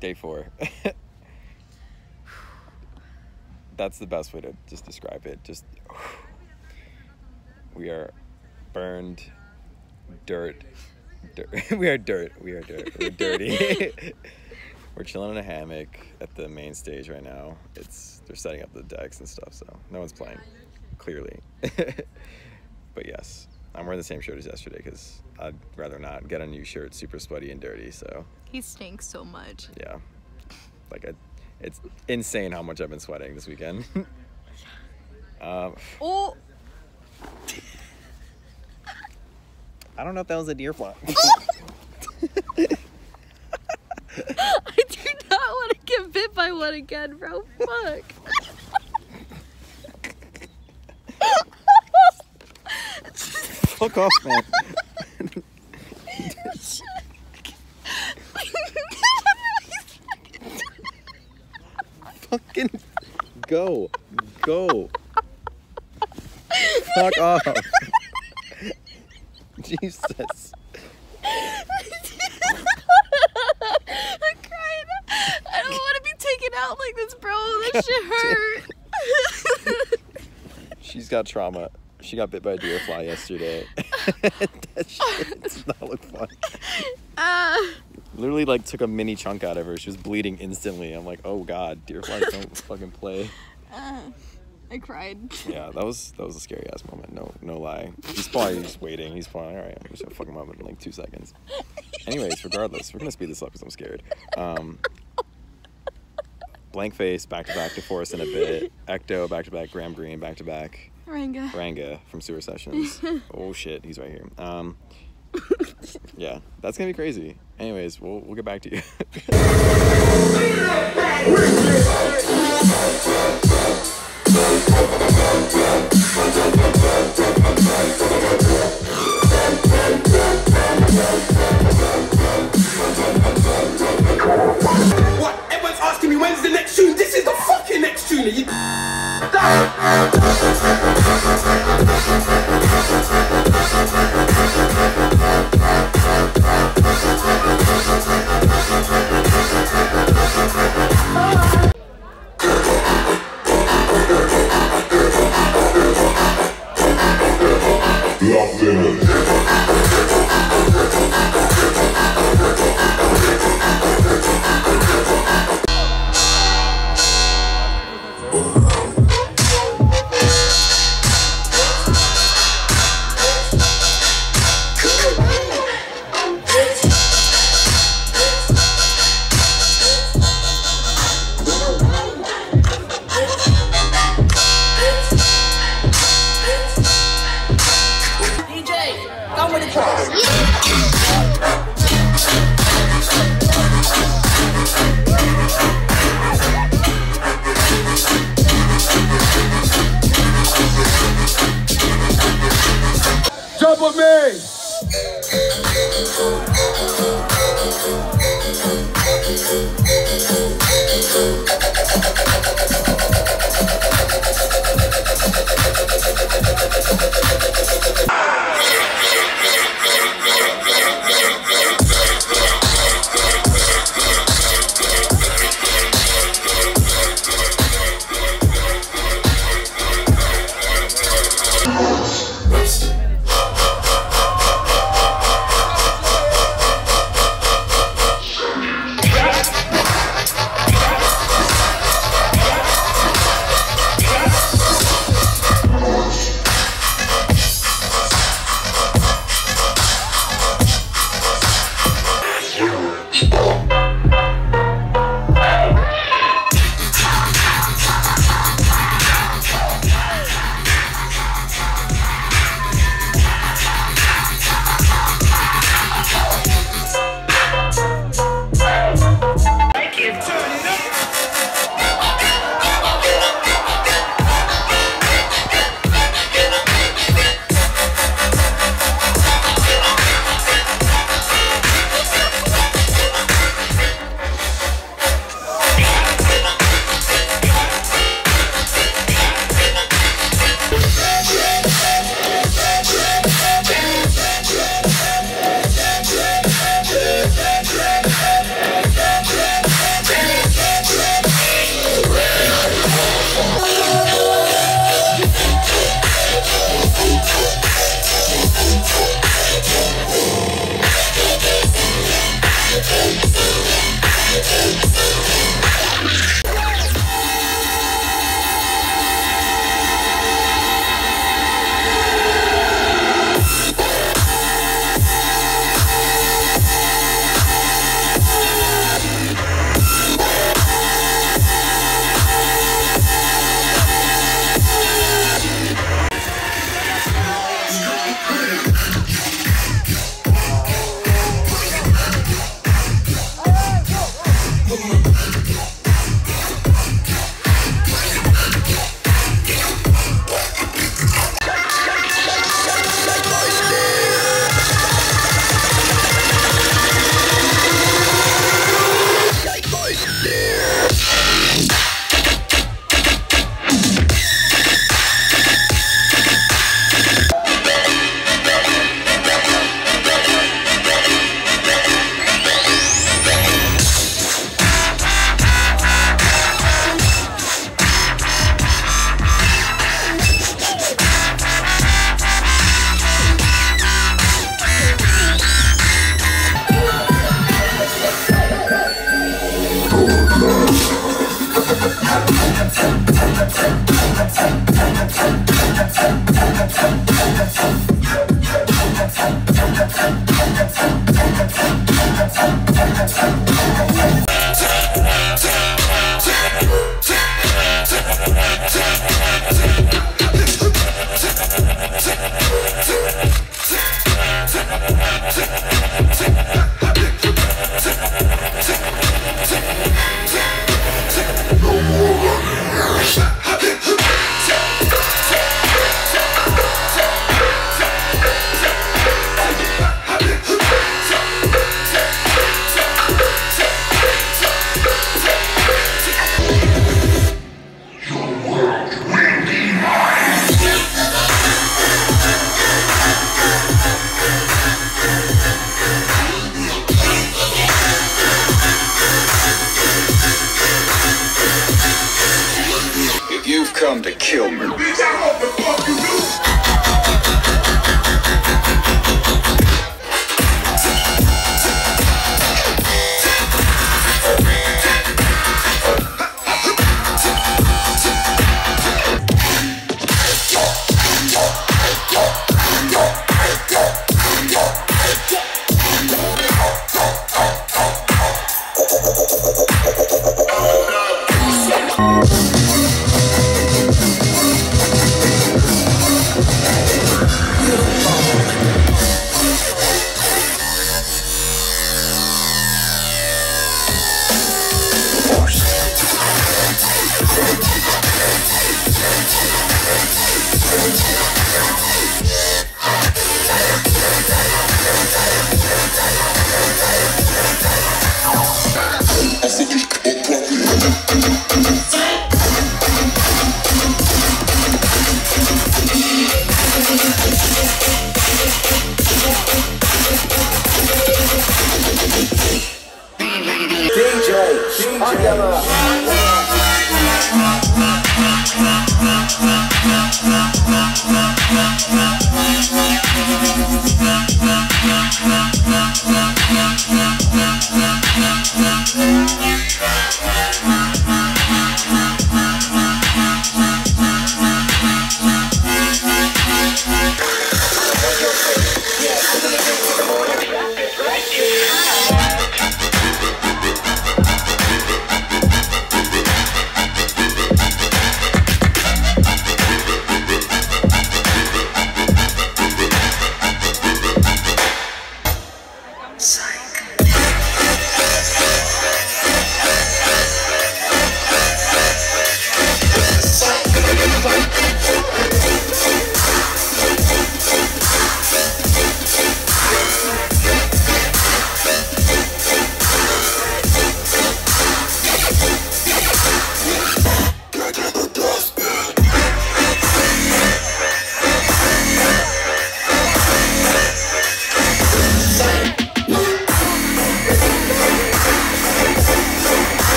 Day 4. That's the best way to just describe it. Just we are burned, dirt. We are dirt. We're dirty. We're chilling in a hammock at the main stage right now. They're setting up the decks and stuff, so no one's playing, clearly. But yes, I'm wearing the same shirt as yesterday because I'd rather not get a new shirt super sweaty and dirty. So he stinks so much. Yeah, like it's insane how much I've been sweating this weekend. Oh. I don't know if that was a deer fly. I do not want to get bit by one again, bro. Fuck. Fuck off, man. Fucking go. Fuck off. Jesus. I'm crying. I don't want to be taken out like this, bro. That shit hurt. She's got trauma. She got bit by a deer fly yesterday. That shit does not look fun. Literally, like, took a mini chunk out of her. She was bleeding instantly. I'm like, oh god, deer flies don't fucking play. I cried. Yeah, that was a scary ass moment. No lie. He's probably just waiting. He's probably all right. I'm just gonna fuck him up in like 2 seconds. Anyways, regardless, we're gonna speed this up because I'm scared. Blankface back-to-back Da Force in a bit. Ecto back-to-back. Greene back-to-back. Ranga from Sewer Sessions. Oh shit, he's right here. Yeah, that's gonna be crazy. Anyways, we'll get back to you. What? Everyone's asking me when's the next tune? This is the fucking next tune. You... come to kill me. Bitch, I hope the fuck you do.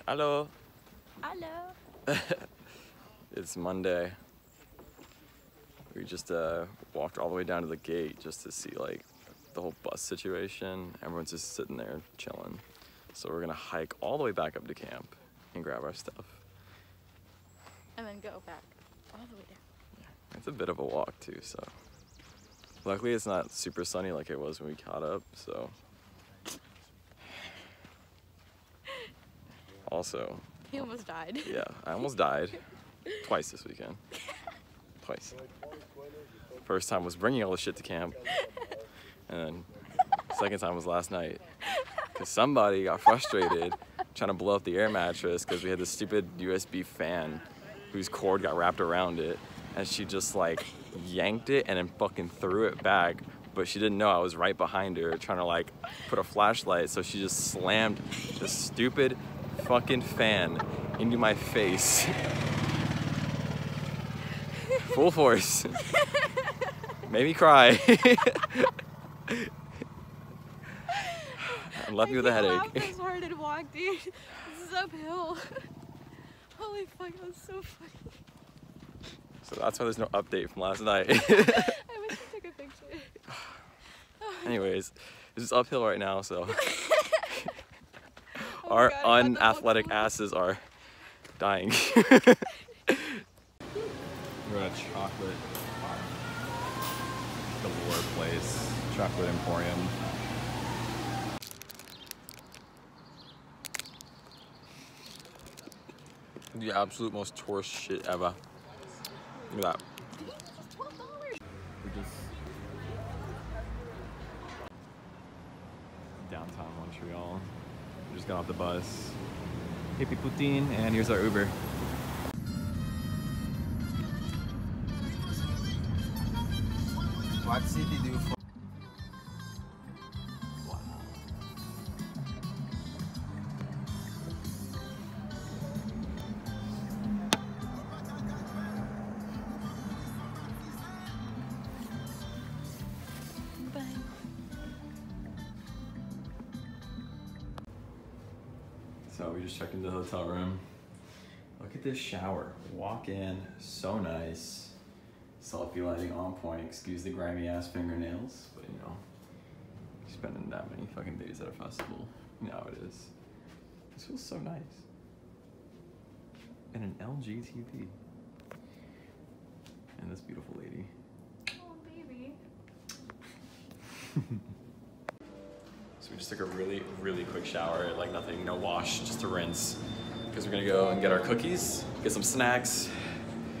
Hello. Hello. It's Monday. We just walked all the way down to the gate just to see like the whole bus situation. Everyone's just sitting there chilling. So we're gonna hike all the way back up to camp and grab our stuff. And then go back all the way down. Yeah, it's a bit of a walk too, so. Luckily it's not super sunny like it was when we caught up, so. Also. He almost died. Yeah, I almost died. Twice this weekend. Twice. First time was bringing all the shit to camp. And then second time was last night. Because somebody got frustrated trying to blow up the air mattress because we had this stupid USB fan whose cord got wrapped around it. And she just like yanked it and then fucking threw it back. But she didn't know I was right behind her trying to like put a flashlight. So she just slammed the stupid fucking fan into my face. Full force. Made me cry. And left me with a headache. I laughed as hard and walked, dude. This is uphill. Holy fuck, that was so funny. So that's why there's no update from last night. I wish I took a picture. Anyways, this is uphill right now, so Oh our God, unathletic asses are dying. We're at a chocolate bar. The Lore place, Chocolate Emporium. The absolute most tourist shit ever. Look at that. We're just downtown Montreal. We just got off the bus. Hippie poutine, and here's our Uber. What city do you for? So we just checked into the hotel room. Look at this shower. Walk in, so nice. Selfie lighting on point. Excuse the grimy ass fingernails, but you know, spending that many fucking days at a festival, you know how it is. This feels so nice. And an LG TV. And this beautiful lady. Oh, baby. So we just took a really, really quick shower, like nothing, no wash, just to rinse. Because we're gonna go and get our cookies, get some snacks.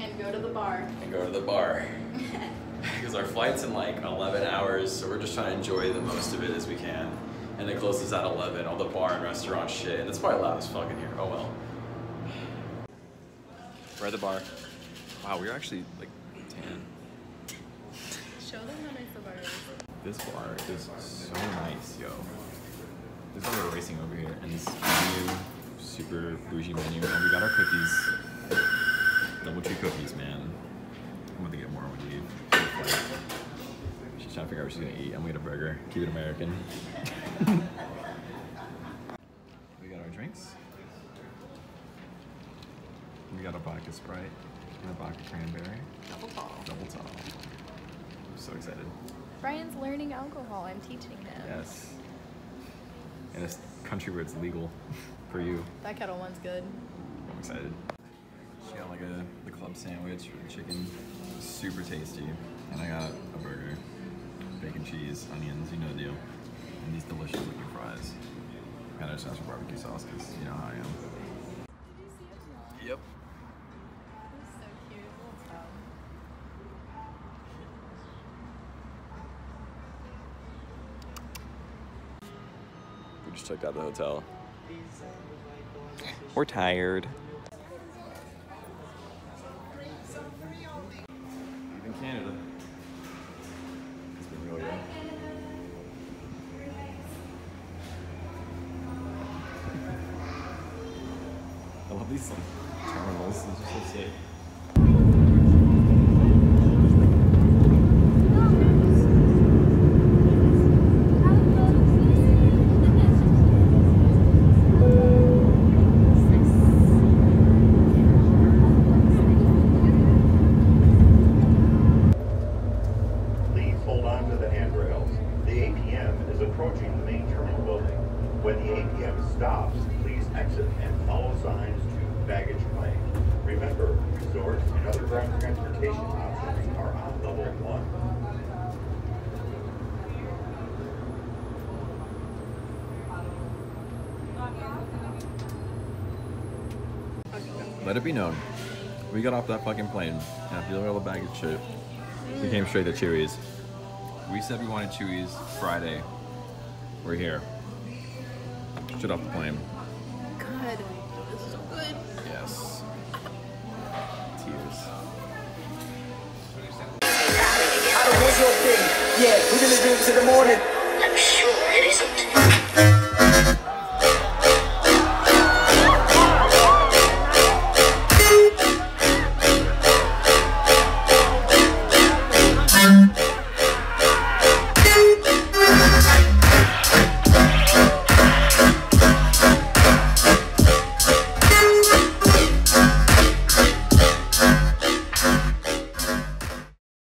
And go to the bar. And go to the bar. Because our flight's in like 11 hours, so we're just trying to enjoy the most of it as we can. And it closes at 11, all the bar and restaurant shit. And it's probably loud as fuck in here, oh well. We're at the bar. Wow, we're actually like tan. Show them how nice the bar is. This bar is so nice, yo. This is why we're racing over here, and this new super bougie menu, and we got our cookies. Double tree cookies, man. I'm gonna get more when we leave. She's trying to figure out what she's gonna eat. I'm gonna get a burger. Keep it American. We got our drinks. We got a vodka Sprite and a vodka cranberry. Double tall. Double tall. I'm so excited. Brian's learning alcohol. I'm teaching him. Yes. In a country where it's legal for you. That Kettle One's good. I'm excited. She got like the club sandwich with chicken, super tasty. And I got a burger, bacon, cheese, onions, you know the deal. And these delicious looking fries. And I just asked for barbecue sauce because you know how I am. Did you see it? Yep. It was so cute. Little tub. Just checked out the hotel. We're tired. Even Canada. It's been really good. I love these terminals. It's just so sick. Let it be known, we got off that fucking plane, and after all the baggage shit, we came straight to Chewy's. We said we wanted Chewy's Friday. We're here. Shit off the plane. God, this is so good. Yes. Tears. I don't want your thing. Yeah, we're gonna do it to the morning.